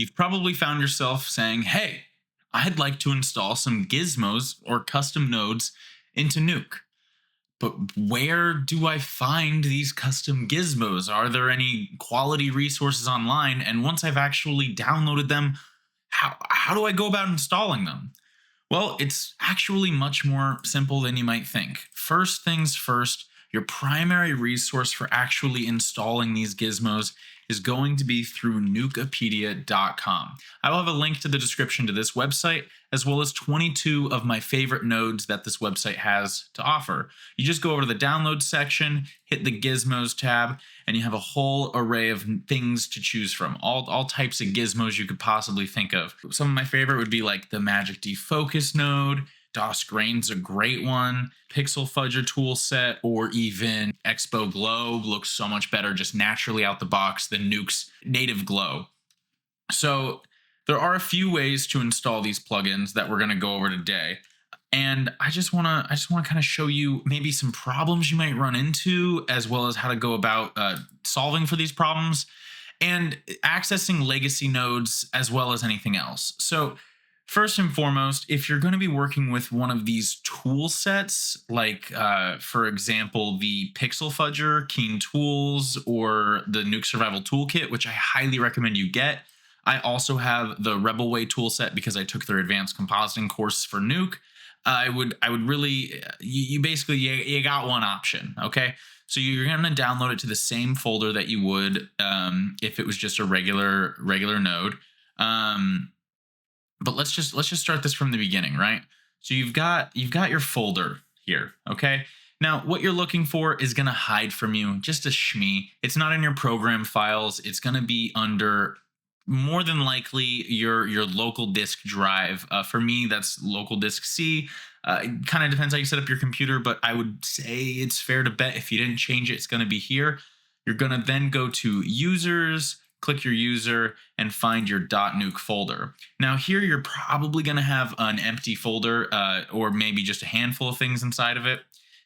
you've probably found yourself saying, hey, I'd like to install some gizmos or custom nodes into Nuke. But where do I find these custom gizmos? Are there any quality resources online? And once I've actually downloaded them, how do I go about installing them? Well, it's actually much more simple than you might think. First things first, your primary resource for actually installing these gizmos is going to be through nukepedia.com. I will have a link to the description to this website, as well as 22 of my favorite nodes that this website has to offer. You just go over to the download section, hit the gizmos tab, and you have a whole array of things to choose from. All types of gizmos you could possibly think of. Some of my favorite would be like the Magic Defocus node, DOS Grain's a great one, Pixel Fudger tool set, or even Expo Glow looks so much better just naturally out the box than Nuke's native glow. So there are a few ways to install these plugins that we're going to go over today. And I just want to kind of show you maybe some problems you might run into, as well as how to go about solving for these problems and accessing legacy nodes as well as anything else. So first and foremost, if you're going to be working with one of these tool sets, like for example, the Pixel Fudger, Keen Tools, or the Nuke Survival Toolkit, which I highly recommend you get. I also have the Rebelway toolset because I took their advanced compositing course for Nuke. I would really, you basically, you got one option, okay? So you're going to download it to the same folder that you would if it was just a regular node. But let's just start this from the beginning, right? So you've got your folder here, okay? Now, what you're looking for is going to hide from you just a shmee. It's not in your program files. It's going to be under more than likely your local disk drive. For me, that's local disk C. It kind of depends how you set up your computer, but I would say it's fair to bet if you didn't change it, it's going to be here. You're going to then go to users, click your user, and find your .nuke folder. Now here you're probably going to have an empty folder or maybe just a handful of things inside of it.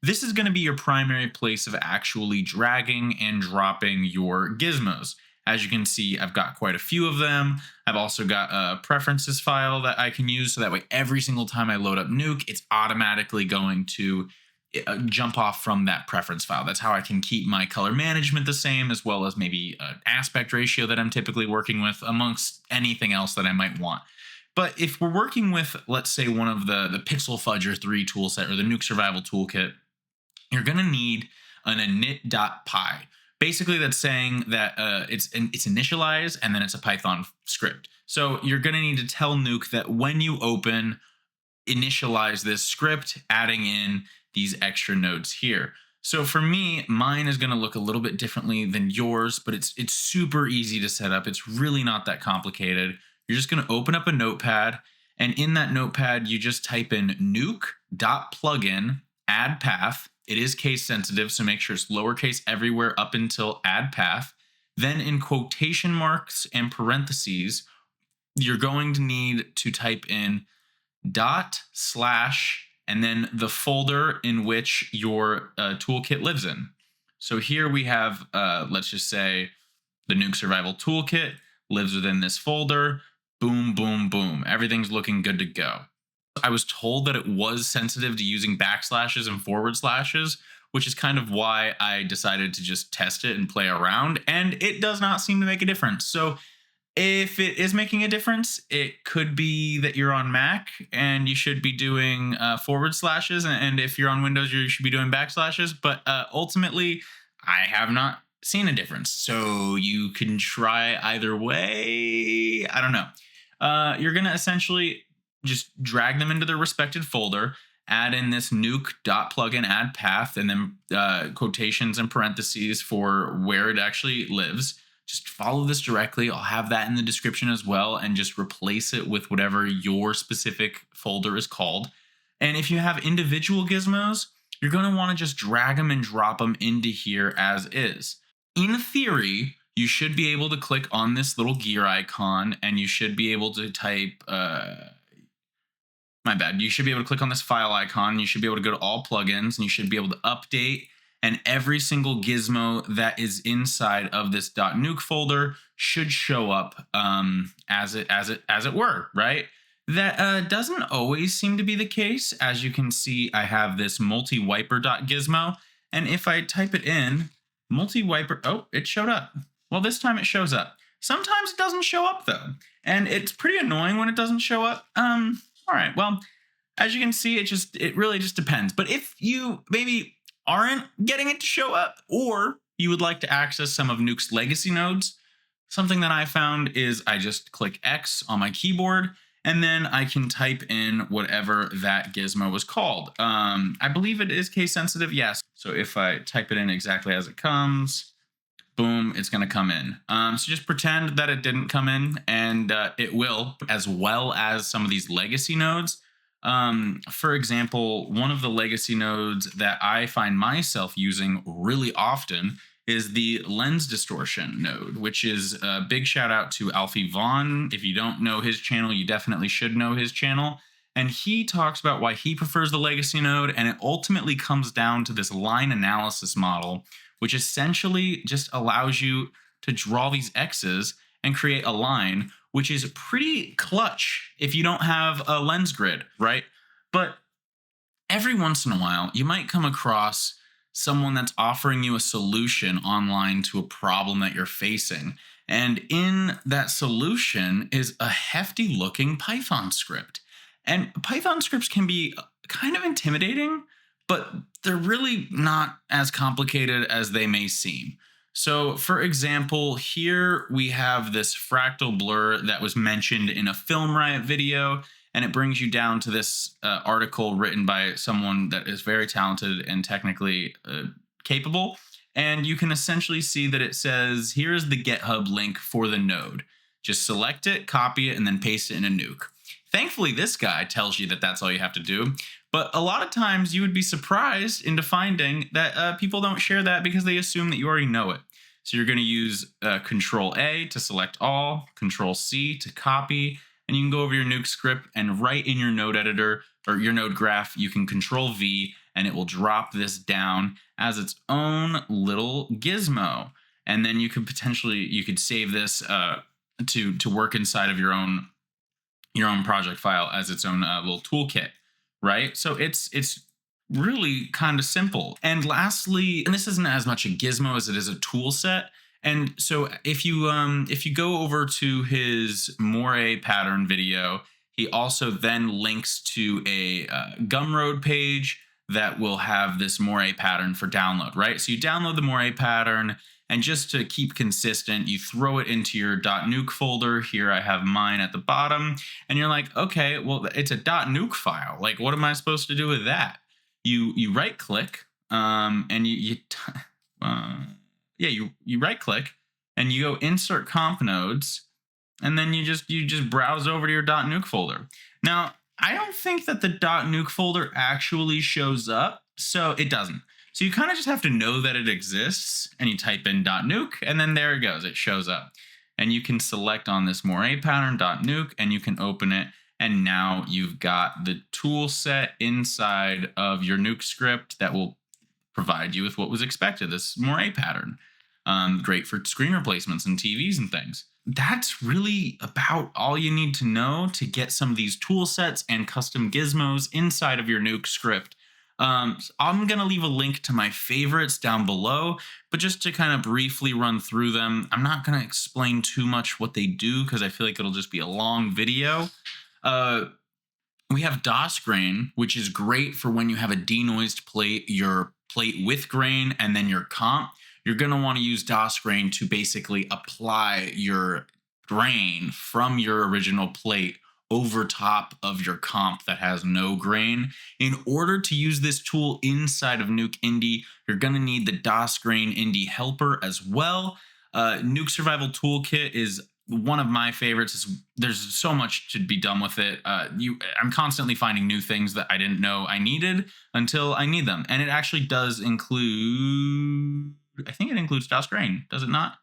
This is going to be your primary place of actually dragging and dropping your gizmos. As you can see, I've got quite a few of them. I've also got a preferences file that I can use, so that way every single time I load up Nuke, it's automatically going to jump off from that preference file. That's how I can keep my color management the same, as well as maybe an aspect ratio that I'm typically working with, amongst anything else that I might want. But if we're working with, let's say, one of the Pixel Fudger 3 toolset or the Nuke Survival Toolkit, you're going to need an init.py. Basically, that's saying that it's initialized and then it's a Python script. So you're going to need to tell Nuke that when you open, initialize this script, adding in these extra nodes here. So for me, mine is going to look a little bit differently than yours, but it's super easy to set up. It's really not that complicated. You're just going to open up a notepad, and in that notepad, you just type in nuke.plugin add path. It is case sensitive, so make sure it's lowercase everywhere up until add path. Then in quotation marks and parentheses, you're going to need to type in // and then the folder in which your toolkit lives in. So here we have, let's just say, the Nuke Survival Toolkit lives within this folder. Boom, boom, boom. Everything's looking good to go. I was told that it was sensitive to using backslashes and forward slashes, which is kind of why I decided to just test it and play around, and it does not seem to make a difference. So if it is making a difference, it could be that you're on Mac and you should be doing forward slashes, and if you're on Windows, you should be doing backslashes. But ultimately, I have not seen a difference. So you can try either way. I don't know. You're going to essentially just drag them into their respected folder, add in this nuke.plugin add path, and then quotations and parentheses for where it actually lives. Just follow this directly. I'll have that in the description as well, and just replace it with whatever your specific folder is called. And if you have individual gizmos, you're going to want to just drag them and drop them into here as is. In theory, you should be able to click on this little gear icon, and you should be able to type, you should be able to click on this file icon. You should be able to go to all plugins, and you should be able to update and every single gizmo that is inside of this .nuke folder should show up as it were, right? That doesn't always seem to be the case. As you can see, I have this multi-wiper.gizmo, and if I type it in, multi-wiper, oh, it showed up. Well, this time it shows up. Sometimes it doesn't show up though, and it's pretty annoying when it doesn't show up. All right, well, as you can see, it really just depends. But if you maybe aren't getting it to show up, or you would like to access some of Nuke's legacy nodes, something that I found is I just click X on my keyboard, and then I can type in whatever that gizmo was called. I believe it is case sensitive, yes. So if I type it in exactly as it comes, boom, it's gonna come in. So just pretend that it didn't come in, and it will, as well as some of these legacy nodes. For example, one of the legacy nodes that I find myself using really often is the lens distortion node, which is a big shout out to Alfie Vaughn. If you don't know his channel, you definitely should know his channel. And he talks about why he prefers the legacy node, and it ultimately comes down to this line analysis model, which essentially just allows you to draw these X's and create a line, which is pretty clutch if you don't have a lens grid, right? But every once in a while, you might come across someone that's offering you a solution online to a problem that you're facing. And in that solution is a hefty looking Python script. And Python scripts can be kind of intimidating, but they're really not as complicated as they may seem. So for example, here we have this fractal blur that was mentioned in a Film Riot video, and it brings you down to this article written by someone that is very talented and technically capable. And you can essentially see that it says, here's the GitHub link for the node. Just select it, copy it, and then paste it in a nuke. Thankfully, this guy tells you that that's all you have to do. But a lot of times you would be surprised into finding that people don't share that because they assume that you already know it. So you're going to use Control A to select all, Control C to copy, and you can go over your Nuke script and right in your node editor or your node graph, you can Control V and it will drop this down as its own little gizmo. And then you could save this to work inside of your own project file as its own little toolkit, right? So it's really kind of simple. And lastly, and this isn't as much a gizmo as it is a tool set. And so if you go over to his Moire pattern video, he also then links to a Gumroad page that will have this Moire pattern for download, right? So you download the Moire pattern, and just to keep consistent, you throw it into your .nuke folder. Here I have mine at the bottom, and you're like, okay, well, it's a .nuke file. Like, what am I supposed to do with that? You right click, and you right click, and you go insert comp nodes, and then you just browse over to your .nuke folder. Now, I don't think that the .nuke folder actually shows up, so it doesn't. So you kind of just have to know that it exists, and you type in .nuke, and then there it goes, it shows up. And you can select on this Moire pattern .nuke, and you can open it, and now you've got the tool set inside of your Nuke script that will provide you with what was expected, this Moire pattern. Great for screen replacements and TVs and things. That's really about all you need to know to get some of these tool sets and custom gizmos inside of your Nuke script. I'm going to leave a link to my favorites down below, but just to kind of briefly run through them, I'm not going to explain too much what they do because I feel like it'll just be a long video. We have DOS grain, which is great for when you have a denoised plate, your plate with grain, and then your comp. You're going to want to use DOS grain to basically apply your grain from your original plate over top of your comp that has no grain. In order to use this tool inside of Nuke Indie, you're going to need the DOS grain Indie helper as well. Nuke Survival Toolkit is one of my favorites. There's so much to be done with it. I'm constantly finding new things that I didn't know I needed until I need them. And it actually does include, I think it includes DOS grain, does it not?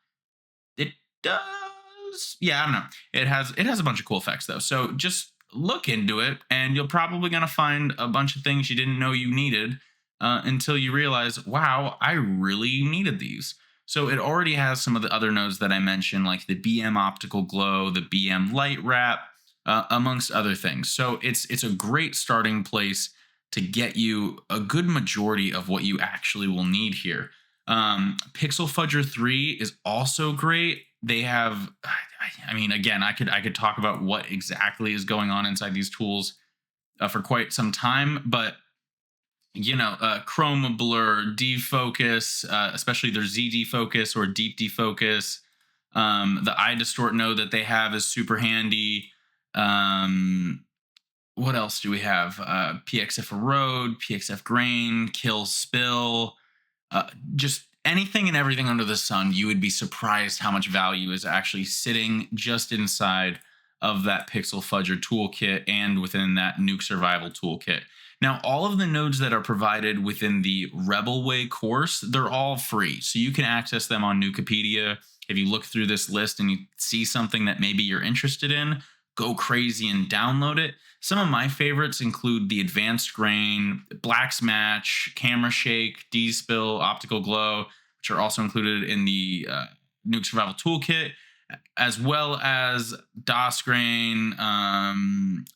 It does. Yeah, I don't know. It has a bunch of cool effects though. So just look into it and you're probably going to find a bunch of things you didn't know you needed until you realize, wow, I really needed these. So it already has some of the other nodes that I mentioned, like the BM optical glow, the BM light wrap, amongst other things. So it's a great starting place to get you a good majority of what you actually will need here. Pixel Fudger 3 is also great. They have, I mean, again, I could talk about what exactly is going on inside these tools for quite some time, but chroma blur, defocus, especially their Z defocus or deep defocus. The eye distort node that they have is super handy. Um, what else do we have? PXF erode, PXF grain, kill spill, just anything and everything under the sun. You would be surprised how much value is actually sitting just inside of that Pixel Fudger toolkit and within that Nuke Survival toolkit. Now, all of the nodes that are provided within the Rebel Way course, they're all free. So you can access them on Nukepedia. If you look through this list and you see something that maybe you're interested in, go crazy and download it. Some of my favorites include the Advanced Grain, Black's Match, Camera Shake, D-Spill, Optical Glow, which are also included in the Nuke Survival Toolkit, as well as DOS Grain,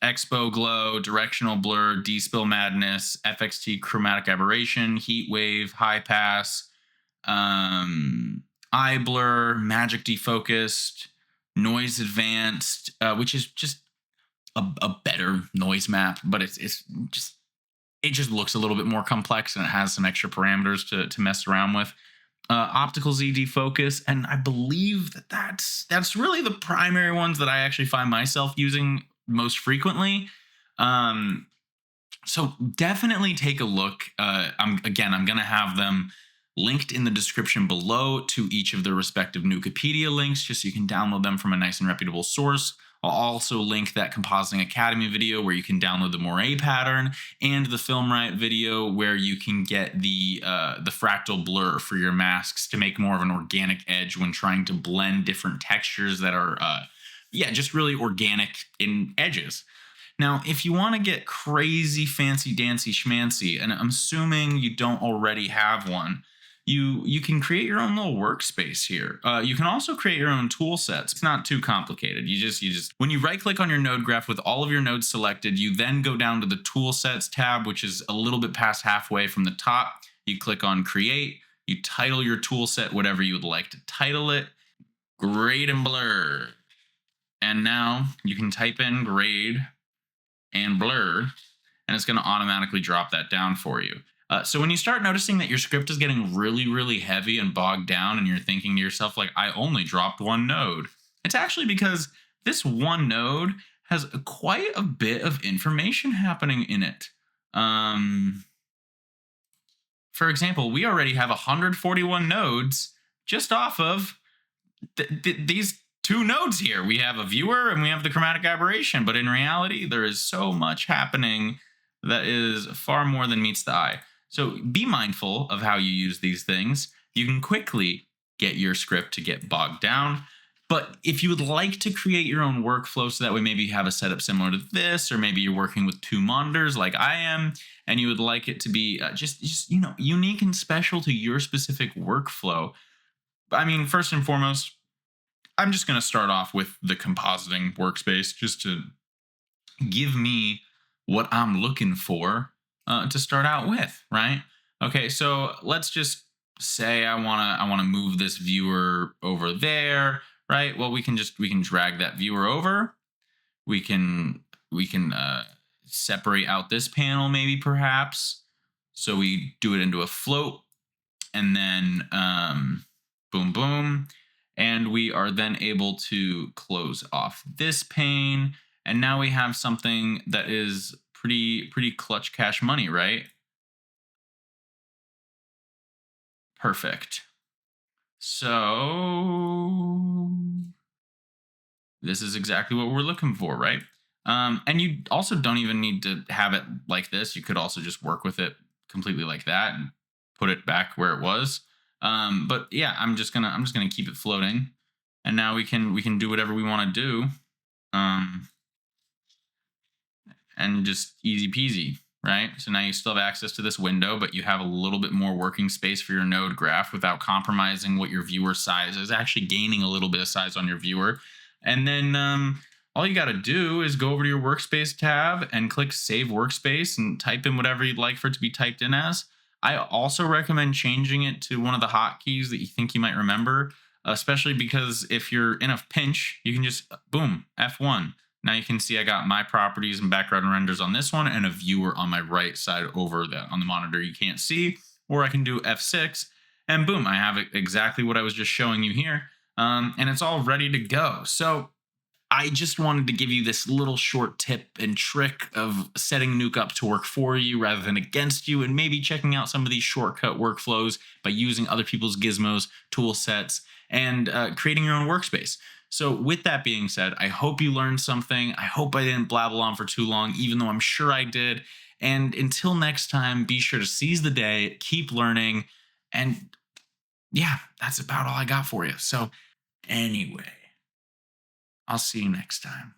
Expo Glow, Directional Blur, D-Spill Madness, FXT Chromatic Aberration, Heat Wave, High Pass, Eye Blur, Magic Defocused, Noise Advanced, which is just a better noise map, but it just looks a little bit more complex and it has some extra parameters to mess around with. Optical Z defocus, and I believe that's really the primary ones that I actually find myself using most frequently. So definitely take a look. I'm gonna have them linked in the description below to each of their respective Nukepedia links, just so you can download them from a nice and reputable source. I'll also link that Compositing Academy video where you can download the Moire pattern, and the Filmright video where you can get the fractal blur for your masks to make more of an organic edge when trying to blend different textures that are, just really organic in edges. Now, if you want to get crazy fancy dancy schmancy, and I'm assuming you don't already have one, you can create your own little workspace here. You can also create your own tool sets. It's not too complicated. You just when you right click on your node graph with all of your nodes selected, you then go down to the tool sets tab, which is a little bit past halfway from the top. You click on create, you title your tool set whatever you would like to title it, grade and blur. And now you can type in grade and blur, and it's going to automatically drop that down for you. So when you start noticing that your script is getting really, really heavy and bogged down, and you're thinking to yourself, like, I only dropped one node, it's actually because this one node has quite a bit of information happening in it. For example, we already have 141 nodes just off of these two nodes here. We have a viewer and we have the chromatic aberration, but in reality, there is so much happening that is far more than meets the eye. So be mindful of how you use these things. You can quickly get your script to get bogged down. But if you would like to create your own workflow so that way maybe you have a setup similar to this, or maybe you're working with two monitors like I am, and you would like it to be just unique and special to your specific workflow. I mean, first and foremost, I'm just going to start off with the compositing workspace just to give me what I'm looking for to start out with, right? Okay, so let's just say I wanna move this viewer over there, right? Well, we can drag that viewer over. We can separate out this panel maybe perhaps. So we do it into a float, and then boom boom, and we are then able to close off this pane, and now we have something that is pretty clutch cash money, right? Perfect. So this is exactly what we're looking for, right? And you also don't even need to have it like this. You could also just work with it completely like that and put it back where it was. But yeah, I'm just gonna keep it floating, and now we can do whatever we want to do, and just easy peasy. right? So now you still have access to this window, but you have a little bit more working space for your node graph without compromising what your viewer size is, actually gaining a little bit of size on your viewer. And then all you got to do is go over to your workspace tab and click save workspace and type in whatever you'd like for it to be typed in as. I also recommend changing it to one of the hotkeys that you think you might remember, especially because if you're in a pinch, you can just boom, F1. Now you can see I got my properties and background renders on this one and a viewer on my right side over on the monitor you can't see. Or I can do F6 and boom, I have exactly what I was just showing you here. And it's all ready to go. So I just wanted to give you this little short tip and trick of setting Nuke up to work for you rather than against you, and maybe checking out some of these shortcut workflows by using other people's gizmos, tool sets, and creating your own workspace. So with that being said, I hope you learned something. I hope I didn't blabble on for too long, even though I'm sure I did. And until next time, be sure to seize the day, keep learning, and yeah, that's about all I got for you. So anyway, I'll see you next time.